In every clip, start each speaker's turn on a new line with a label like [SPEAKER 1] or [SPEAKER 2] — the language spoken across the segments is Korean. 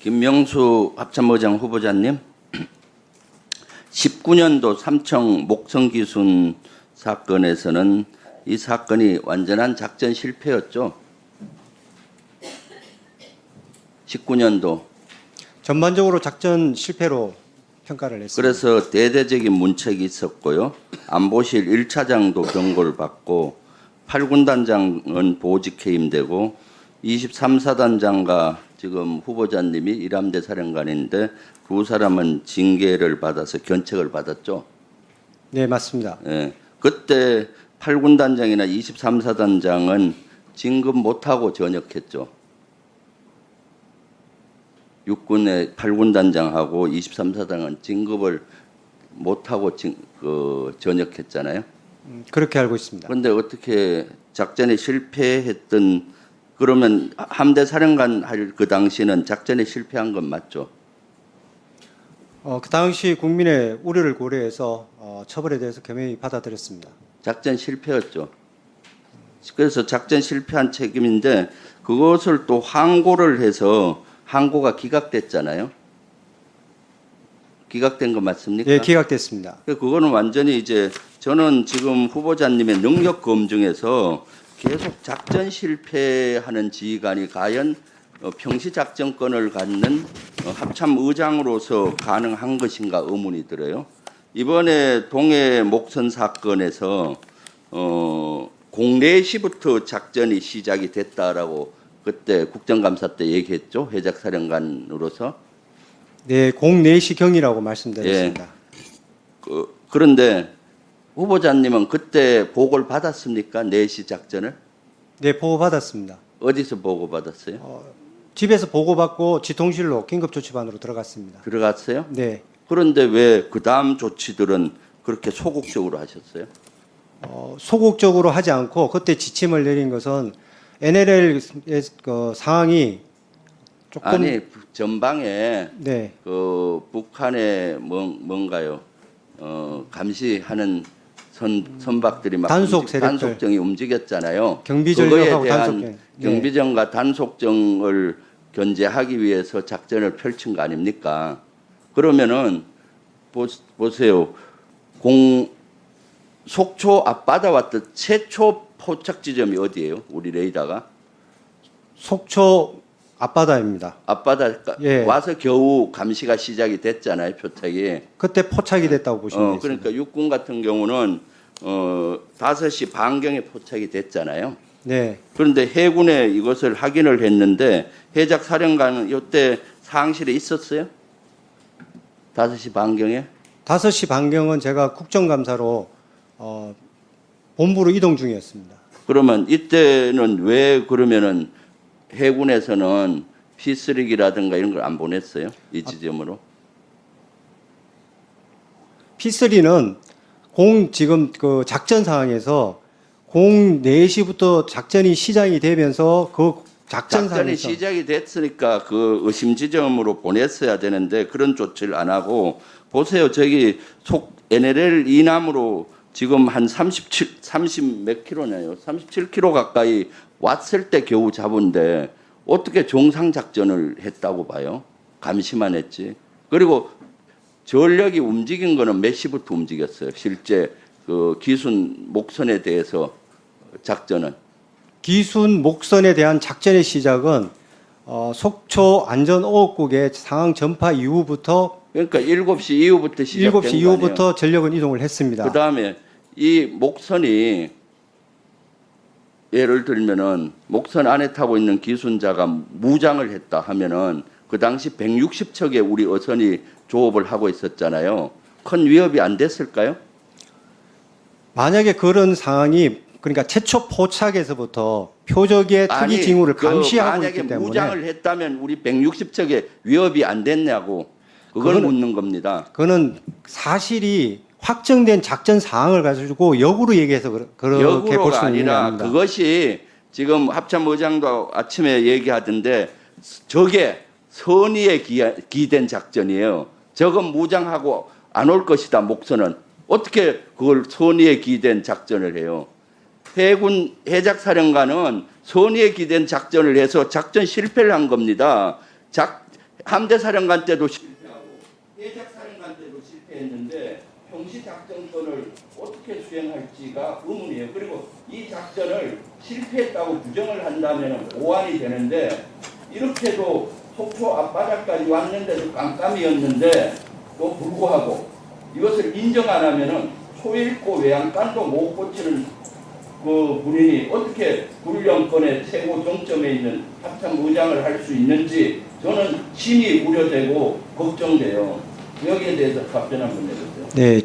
[SPEAKER 1] 김명수 합참의장 후보자님, 19년도 삼청 목성기순 사건에서는 이 사건이 완전한 작전 실패였죠. 19년도.
[SPEAKER 2] 전반적으로 작전 실패로 평가를 했습니다.
[SPEAKER 1] 그래서 대대적인 문책이 있었고요. 안보실 1차장도 경고를 받고 8군단장은 보직 해임되고 23사단장과 지금 후보자님이 일함대 사령관인데 두 사람은 징계를 받아서 견책을 받았죠.
[SPEAKER 2] 네, 맞습니다.
[SPEAKER 1] 예. 그때 8군단장이나 23사단장은 진급 못하고 전역했죠. 육군의 8군단장하고 23사단은 진급을 못하고 전역했잖아요.
[SPEAKER 2] 그렇게 알고 있습니다.
[SPEAKER 1] 그런데 어떻게 작전에 실패했던, 그러면 함대 사령관 할 그 당시는 작전에 실패한 건 맞죠?
[SPEAKER 2] 그 당시 국민의 우려를 고려해서 처벌에 대해서 겸허히 받아들였습니다.
[SPEAKER 1] 작전 실패였죠. 그래서 작전 실패한 책임인데 그것을 또 항고를 해서 항고가 기각됐잖아요. 기각된 거 맞습니까?
[SPEAKER 2] 예, 기각됐습니다.
[SPEAKER 1] 그거는 완전히 이제 저는 지금 후보자님의 능력 검증에서 계속 작전 실패하는 지휘관이 과연 평시 작전권을 갖는 합참 의장으로서 가능한 것인가 의문이 들어요. 이번에 동해 목선 사건에서 04시부터 작전이 시작이 됐다라고 그때 국정감사 때 얘기했죠. 해작사령관으로서.
[SPEAKER 2] 네, 04시경이라고 말씀드렸습니다.
[SPEAKER 1] 그런데 후보자님은 그때 보고를 받았습니까? 4시 작전을?
[SPEAKER 2] 네, 보고받았습니다.
[SPEAKER 1] 어디서 보고받았어요?
[SPEAKER 2] 집에서 보고받고 지통실로 긴급조치반으로 들어갔습니다.
[SPEAKER 1] 들어갔어요?
[SPEAKER 2] 네.
[SPEAKER 1] 그런데 왜 그 다음 조치들은 그렇게 소극적으로 하셨어요?
[SPEAKER 2] 소극적으로 하지 않고 그때 지침을 내린 것은 NLL의 상황이 조금
[SPEAKER 1] 아니 전방에
[SPEAKER 2] 네.
[SPEAKER 1] 그 북한의 뭔가요? 감시하는 선박들이 막
[SPEAKER 2] 단속 세력들.
[SPEAKER 1] 단속정이 움직였잖아요.
[SPEAKER 2] 경비
[SPEAKER 1] 그거에
[SPEAKER 2] 전력하고
[SPEAKER 1] 대한
[SPEAKER 2] 단속경. 네.
[SPEAKER 1] 경비정과 단속정을 견제하기 위해서 작전을 펼친 거 아닙니까? 그러면은 보세요. 속초 앞바다 왔던 최초 포착 지점이 어디예요? 우리 레이더가
[SPEAKER 2] 속초 앞바다입니다.
[SPEAKER 1] 앞바다
[SPEAKER 2] 예.
[SPEAKER 1] 와서 겨우 감시가 시작이 됐잖아요. 표택이.
[SPEAKER 2] 그때 포착이 됐다고 보시면 되겠습니다.
[SPEAKER 1] 그러니까 육군 같은 경우는 5시 반경에 포착이 됐잖아요.
[SPEAKER 2] 네.
[SPEAKER 1] 그런데 해군에 이것을 확인을 했는데 해작 사령관은 이때 상실에 있었어요? 5시 반경에?
[SPEAKER 2] 5시 반경은 제가 국정감사로 본부로 이동 중이었습니다.
[SPEAKER 1] 그러면 이때는 왜 그러면은 해군에서는 P3기라든가 이런 걸 안 보냈어요? 이 지점으로?
[SPEAKER 2] P3는 지금 그 작전 상황에서 04시부터 작전이 시작이 되면서 그 작전
[SPEAKER 1] 작전이
[SPEAKER 2] 상황에서
[SPEAKER 1] 시작이 됐으니까 그 의심 지점으로 보냈어야 되는데 그런 조치를 안 하고 보세요. 저기 NLL 이남으로 지금 한 30 몇 킬로네요. 37km 가까이 왔을 때 겨우 잡은데 어떻게 정상 작전을 했다고 봐요? 감시만 했지. 그리고 전력이 움직인 거는 몇 시부터 움직였어요? 실제 그 기순 목선에 대해서 작전은.
[SPEAKER 2] 기순 목선에 대한 작전의 시작은 속초 안전오업국의 상황 전파 이후부터
[SPEAKER 1] 그러니까 7시 이후부터 시작된
[SPEAKER 2] 7시
[SPEAKER 1] 거 아니에요?
[SPEAKER 2] 이후부터 전력은 이동을 했습니다.
[SPEAKER 1] 그다음에 이 목선이 예를 들면은 목선 안에 타고 있는 기순자가 무장을 했다 하면은 그 당시 160척의 우리 어선이 조업을 하고 있었잖아요. 큰 위협이 안 됐을까요?
[SPEAKER 2] 만약에 그런 상황이 그러니까 최초 포착에서부터 표적의 특이 징후를 감시하고
[SPEAKER 1] 만약에
[SPEAKER 2] 있기 때문에
[SPEAKER 1] 무장을 했다면 우리 160척의 위협이 안 됐냐고 그걸 묻는 겁니다.
[SPEAKER 2] 그거는 사실이 확정된 작전 사항을 가지고 역으로 얘기해서 그렇게 볼
[SPEAKER 1] 역으로가
[SPEAKER 2] 수 있는 게
[SPEAKER 1] 아니라
[SPEAKER 2] 아닙니다.
[SPEAKER 1] 그것이 지금 합참의장도 아침에 얘기하던데 저게 선의에 기된 작전이에요. 저건 무장하고 안 올 것이다. 목선은 어떻게 그걸 선의에 기된 작전을 해요? 해군 해작사령관은 선의에 기된 작전을 해서 작전 실패를 한 겁니다. 함대사령관 때도 실패하고 해적사령관 때도 실패했는데 평시작전권을 어떻게 수행할지가 의문이에요. 그리고 이 작전을 실패했다고 규정을 한다면 오한이 되는데 이렇게도 속초 앞바다까지 왔는데도 깜깜이었는데 또 불구하고 이것을 인정 안 하면은 소잃고 외양간도 못 고치는 그 군인이 어떻게 훈련권의 최고 정점에 있는 합참 의장을 할 수 있는지 저는 심히 우려되고 걱정돼요. 여기에 대해서 답변 한번 내주세요.
[SPEAKER 2] 네,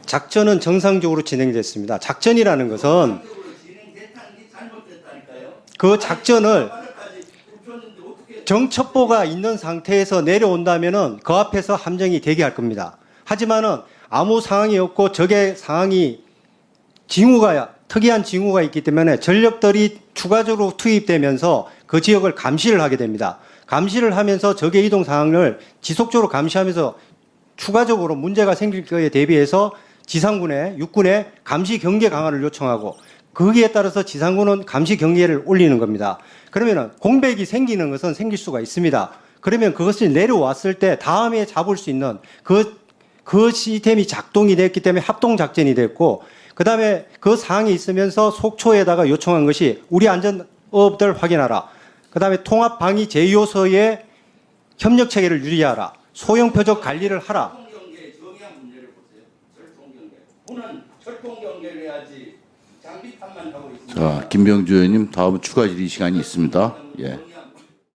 [SPEAKER 2] 작전은 정상적으로 진행됐습니다. 작전이라는 것은
[SPEAKER 1] 정상적으로 진행됐다는 게 잘못됐다니까요.
[SPEAKER 2] 그 작전을
[SPEAKER 1] 바다까지 굽혔는데 어떻게
[SPEAKER 2] 정첩보가 있는 상태에서 내려온다면은 그 앞에서 함정이 대기할 겁니다. 하지만은 아무 상황이 없고 적의 상황이 특이한 징후가 있기 때문에 전력들이 추가적으로 투입되면서 그 지역을 감시를 하게 됩니다. 감시를 하면서 적의 이동 상황을 지속적으로 감시하면서 추가적으로 문제가 생길 거에 대비해서 지상군의 육군의 감시 경계 강화를 요청하고 거기에 따라서 지상군은 감시 경계를 올리는 겁니다. 그러면은 공백이 생기는 것은 생길 수가 있습니다. 그러면 그것이 내려왔을 때 다음에 잡을 수 있는 그 시스템이 작동이 됐기 때문에 합동작전이 됐고 그다음에 그 사항이 있으면서 속초에다가 요청한 것이 우리 안전업들 확인하라. 그다음에 통합방위 제2호서의 협력체계를 유지하라. 소형표적 관리를 하라.
[SPEAKER 1] 철통경계의 정의한 문제를 보세요. 철통경계. 군은 철통경계를 해야지 장비탄만 하고 있습니다.
[SPEAKER 3] 자, 김병주 의원님 다음 추가 질의 시간이 있습니다. 예.